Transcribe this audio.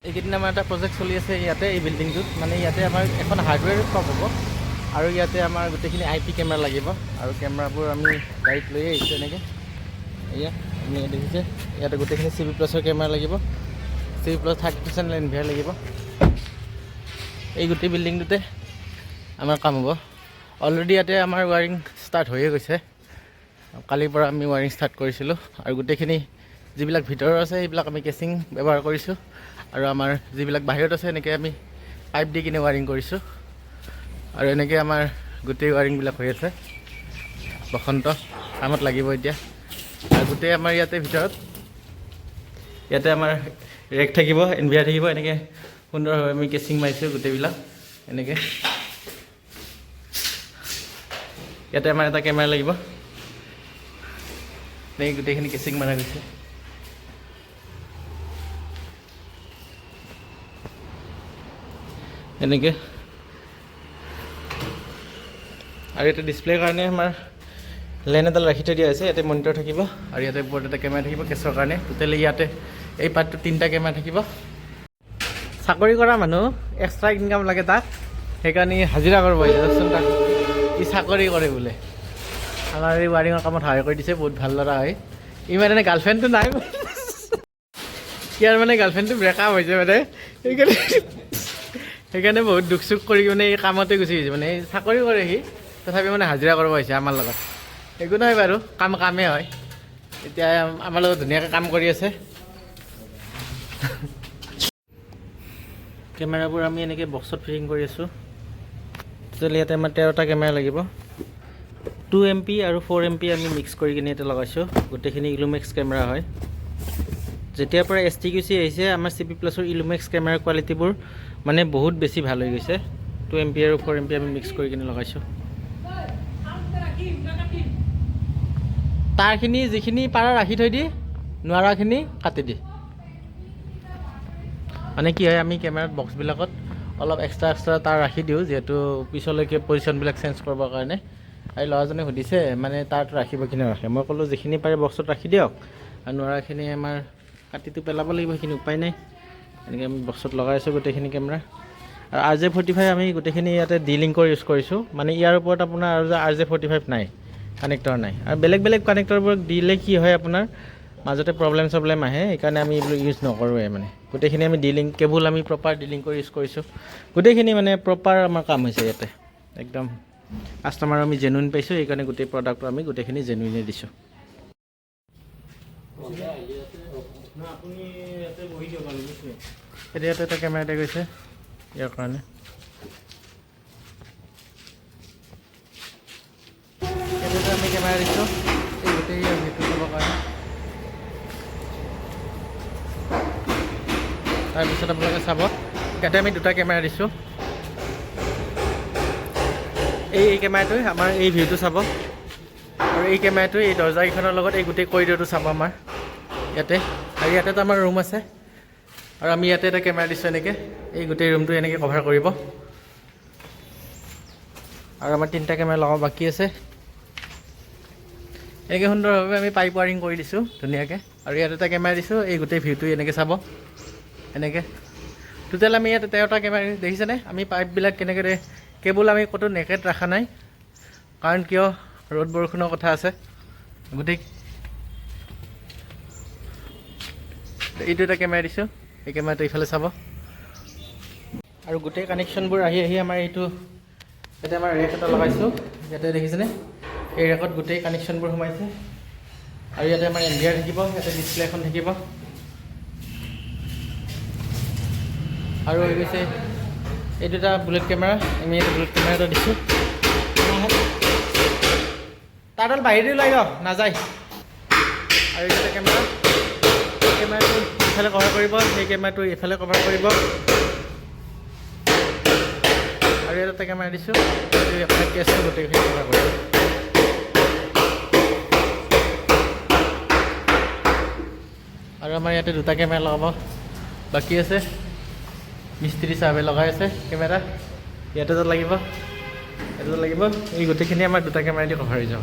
এইকেইদিন আমাৰ এটা প্ৰজেক্ট চলি আছে ইয়াতে এই বিল্ডিংটোত মানে ইয়াতে আমাৰ এখন হাৰ্ডৱেৰ শ্বপ হ'ব আৰু ইয়াতে আমাৰ গোটেইখিনি IP কেমেৰা লাগিব আৰু কেমেৰাবোৰ আমি গাড়ীত লৈ আহিছোঁ এনেকৈ এয়া আপুনি দেখিছে ইয়াতে গোটেইখিনি CP প্লাছৰ কেমেৰা লাগিব CP প্লাছ 30% এনভিআৰ লাগিব এই গোটেই বিল্ডিংটোতে আমাৰ কাম হ'ব অলৰেডি ইয়াতে আমাৰ ৱাৰিং ষ্টাৰ্ট হৈয়ে গৈছে কালিৰ পৰা আমি ৱাৰিং ষ্টাৰ্ট কৰিছিলোঁ আৰু গোটেইখিনি যিবিলাক ভিতৰৰ আছে সেইবিলাক আমি কেচিং ব্যৱহাৰ কৰিছোঁ আৰু আমাৰ যিবিলাক বাহিৰত আছে এনেকৈ আমি পাইপ দি কিনে ৱাৰিং কৰিছোঁ আৰু এনেকৈ আমাৰ গোটেই ৱাৰিংবিলাক হৈ আছে বসন্ত কামত লাগিব এতিয়া আৰু গোটেই আমাৰ ইয়াতে ভিতৰত ইয়াতে আমাৰ ৰেক থাকিব এনভিআৰ থাকিব এনেকৈ সুন্দৰভাৱে আমি কেচিং মাৰিছোঁ গোটেইবিলাক এনেকৈ ইয়াতে আমাৰ এটা কেমেৰা লাগিব এনেকৈ গোটেইখিনি কেচিং মাৰা গৈছে এনেকৈ আৰু ইয়াতে ডিছপ্লেৰ কাৰণে আমাৰ লেন এডাল ৰাখি থৈ দিয়া হৈছে ইয়াতে মনিটৰ থাকিব আৰু ইয়াতে ওপৰত এটা কেমেৰা থাকিব কেছৰ কাৰণে টোটেলি ইয়াতে এই পাৰ্টটো 3টা কেমেৰা থাকিব চাকৰি কৰা মানুহ এক্সট্ৰা ইনকাম লাগে তাক সেইকাৰণে হাজিৰা কৰিব আহিছে তাক ই চাকৰি কৰে বোলে আমাৰ এই ৱাৰিঙৰ কামত সহায় কৰি দিছে বহুত ভাল ল'ৰা হয় ইমান এনে গাৰ্লফ্ৰেণ্ডটো নাই ইয়াৰ মানে গাৰ্লফ্ৰেণ্ডটো ব্ৰেকআপ হৈছে মানে সেইকাৰণে বহুত দুখ চুখ কৰি মানে এই কামতে গুচি গৈছে মানে চাকৰি কৰে সি তথাপি মানে হাজিৰা কৰিব আহিছে আমাৰ লগত একো নহয় বাৰু কামেই হয় এতিয়া আমাৰ লগত ধুনীয়াকৈ কাম কৰি আছে কেমেৰাবোৰ আমি এনেকৈ বক্সত ফিটিং কৰি আছোঁ টোটেল ইয়াতে আমাৰ 13টা কেমেৰা লাগিব 2MP আৰু 4MP আমি মিক্স কৰি কিনে ইয়াতে লগাইছোঁ গোটেইখিনি ইলুমেক্স কেমেৰা হয় যেতিয়াৰ পৰা STQC আহিছে আমাৰ CP প্লাছৰ ইলুমেক্স কেমেৰাৰ কোৱালিটিবোৰ মানে বহুত বেছি ভাল হৈ গৈছে 2MP আৰু 4MP আমি মিক্স কৰি কিনে লগাইছোঁ তাৰখিনি যিখিনি পাৰা ৰাখি থৈ দি নোৱাৰাখিনি কাটি দি মানে কি হয় আমি কেমেৰাত বক্সবিলাকত অলপ এক্সট্ৰা তাৰ ৰাখি দিওঁ যিহেতু পিছলৈকে পজিশ্যনবিলাক চেঞ্জ কৰিবৰ কাৰণে আৰু ল'ৰাজনে সুধিছে মানে তাত ৰাখিব কি নাৰাখে মই ক'লোঁ যিখিনি পাৰে বক্সত ৰাখি দিয়ক আৰু নোৱাৰাখিনি আমাৰ কাটিটো পেলাব লাগিব সেইখিনি উপায় নাই এনেকৈ আমি বক্সত লগাই আছোঁ গোটেইখিনি কেমেৰা আৰু RJ45 আমি গোটেইখিনি ইয়াতে D-Link ইউজ কৰিছোঁ মানে ইয়াৰ ওপৰত আপোনাৰ আৰু RJ45 নাই কানেক্টৰ নাই আৰু বেলেগ বেলেগ কানেক্টৰবোৰ দিলে কি হয় আপোনাৰ মাজতে প্ৰব্লেম আহে সেইকাৰণে আমি এইবোৰ ইউজ নকৰোঁৱে মানে গোটেইখিনি আমি D-Link কেবুল আমি প্ৰপাৰ D-Link ইউজ কৰিছোঁ গোটেইখিনি মানে প্ৰপাৰ আমাৰ কাম হৈছে ইয়াতে একদম কাষ্টমাৰ আমি জেনুইন পাইছোঁ সেইকাৰণে গোটেই প্ৰডাক্টটো আমি গোটেইখিনি জেনুইনে দিছোঁ এতিয়া ইয়াতে এটা কেমেৰা এটা গৈছে ইয়াৰ কাৰণে ইয়াতে আমি কেমেৰা দিছোঁ এই গোটেই ভিডিঅ' চাবৰ কাৰণে তাৰপিছত আপোনালোকে চাব ইয়াতে আমি 2টা কেমেৰা দিছোঁ এই কেমেৰাটোৱে আমাৰ এই ভিউটো চাব আৰু এই কেমেৰাটোৱে এই দৰ্জাকেইখনৰ লগত এই গোটেই কৰিডৰটো চাব আমাৰ ইয়াতে আৰু ইয়াতেতো আমাৰ ৰুম আছে আৰু আমি ইয়াতে এটা কেমেৰা দিছোঁ এনেকৈ এই গোটেই ৰুমটো এনেকৈ কভাৰ কৰিব আৰু আমাৰ 3টা কেমেৰা লগাব বাকী আছে এনেকৈ সুন্দৰভাৱে আমি পাইপ ৱাৰিং কৰি দিছোঁ ধুনীয়াকৈ আৰু ইয়াত এটা কেমেৰা দিছোঁ এই গোটেই ভিউটো এনেকৈ চাব এনেকৈ টোটেল আমি ইয়াত 13টা কেমেৰা দেখিছেনে আমি পাইপবিলাক কেনেকৈ কেবুল আমি ক'তো নেকেট ৰখা নাই কাৰণ কিয় ৰ'দ বৰষুণৰ কথা আছে গোটেই এইটো এটা কেমেৰা দিছোঁ এই কেমেৰাটো ইফালে চাব আৰু গোটেই কানেকশ্যনবোৰ আহি আমাৰ এইটো ইয়াতে আমাৰ ৰেক এটা লগাইছোঁ ইয়াতে দেখিছেনে এই ৰেকত গোটেই কানেকশ্যনবোৰ সোমাইছে আৰু ইয়াতে আমাৰ এনভিআৰ থাকিব ইয়াতে ডিছপ্লে এখন থাকিব আৰু হৈ গৈছে এইটো এটা বুলেট কেমেৰা আমি এটা বুলেট কেমেৰা এটা দিছোঁ তাৰডাল বাহিৰে ওলাই যাওক নাযায় আৰু এইটো এটা কেমেৰা এই কেমেৰাটো ইফালে কভাৰ কৰিব সেই কেমেৰাটো ইফালে কভাৰ কৰিব আৰু ইয়াত এটা কেমেৰা দিছোঁ আপোনাৰ কেছটো গোটেইখিনি কভাৰ কৰিব আৰু আমাৰ ইয়াতে 2টা কেমেৰা লগাব বাকী আছে মিস্ত্ৰী চাহাবে লগাই আছে কেমেৰা ইয়াতে লাগিব এই গোটেইখিনি আমাৰ 2টা কেমেৰা দি কভাৰ হৈ যাব